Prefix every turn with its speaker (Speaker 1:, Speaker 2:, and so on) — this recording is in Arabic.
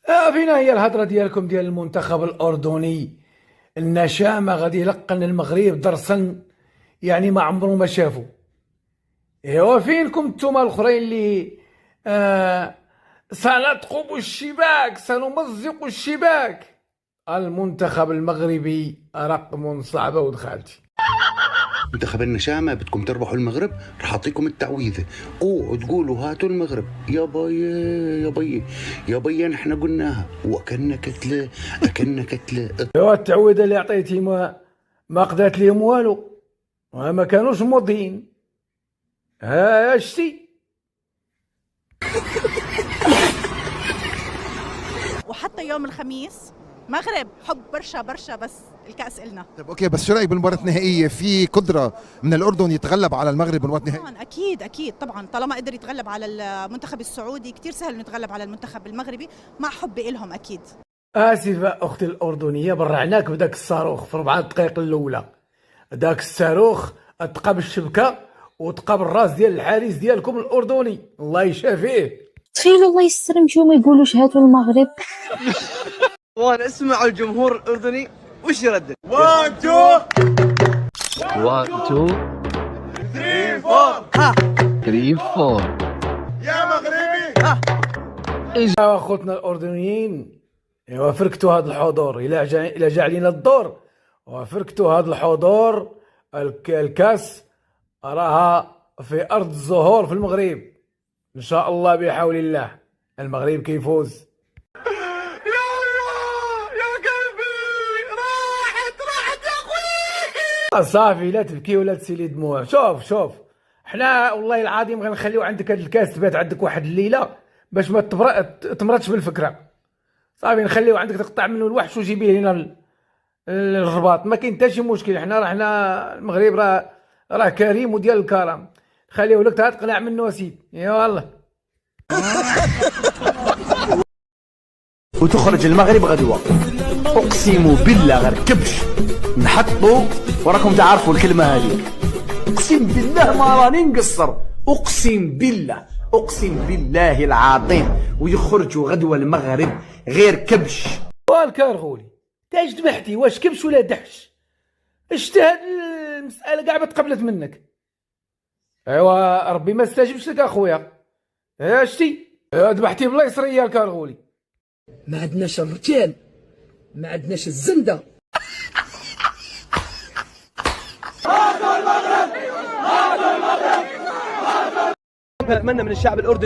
Speaker 1: فينا هي الهضرة ديالكم ديال المنتخب الأردني النشامة غادي يلقن المغرب درسا يعني ما عمره ما شافوا. ايوا فينكم نتوما الاخرين اللي سنثقب الشباك سنمزق الشباك. المنتخب المغربي رقم صعبة ولد خالتي.
Speaker 2: منتخب النشامة بدكم تربحوا المغرب، رح اعطيكم التعويذة. اوعوا تقولوا هاتوا المغرب. يا بي يا بي يا بي نحن قلناها واكلنا كتلة اكلنا كتلة.
Speaker 1: ايوا التعويذة اللي عطيتي ما قدرت ليهم والو، ما كانوش موضيين. ها شتي.
Speaker 3: وحتى يوم الخميس مغرب حب برشا برشا، بس الكأس إلنا.
Speaker 4: طيب اوكي، بس شو رايك بالمباراه النهائيه؟ في قدره من الاردن يتغلب على المغرب بالمباراه النهائيه؟
Speaker 3: طبعا اكيد طبعا، طالما قدر يتغلب على المنتخب السعودي كثير سهل انه يتغلب على المنتخب المغربي مع حبي إلهم اكيد.
Speaker 1: آسفة أختي الأردنية، برعناك بداك الصاروخ في 4 دقائق الأولى. داك الصاروخ تقاب الشبكة وتقاب الراس ديال الحارس ديالكم الأردني، الله يشافيه.
Speaker 5: تخيلوا الله يستر نمشيو ما يقولوش هاتوا المغرب.
Speaker 6: وانا اسمع الجمهور الاردني وش يردد.
Speaker 7: 1 2
Speaker 8: 1 2
Speaker 7: 3 4
Speaker 8: 3 4
Speaker 7: يا مغربي.
Speaker 1: ايوا خوتنا الأردنيين، ايوا فركتوا هذا الحضور إلا جا علينا الدور، وفركتوا هذا الحضور. الكاس راها في أرض الزهور في المغرب إن شاء الله بحول الله. المغرب كيفوز. صافي لا تبكي ولا تسيلي دموع. شوف حنا والله العظيم غنخليو عندك هاد الكاس تبات عندك واحد الليله باش ما تمرضش بالفكره. صافي نخليو عندك تقطع منه الوحش وجيبيه هنا الرباط، ما كاين حتى شي مشكل. حنا المغرب راه كريم وديال الكرم، خليوه لك تقنع منه سيد. يا والله.
Speaker 6: وتخرج المغرب غدوه، اقسم بالله غير كبش نحطوا، وراكم تعرفوا الكلمه هذه. اقسم بالله ما راني نقصر، اقسم بالله العظيم، ويخرجوا غدوه المغرب غير كبش.
Speaker 1: والكارغولي تاش ذبحتي، واش كبش ولا دحش؟ شتا هاد المساله كاع ما تقبلت منك. ايوا ربي ما استجبش لك اخويا. شتي ذبحتي بلا يسريه الكارغولي.
Speaker 9: ما عندناش الرجال، ما عندناش الزنده.
Speaker 6: نتمنى من الشعب الاردني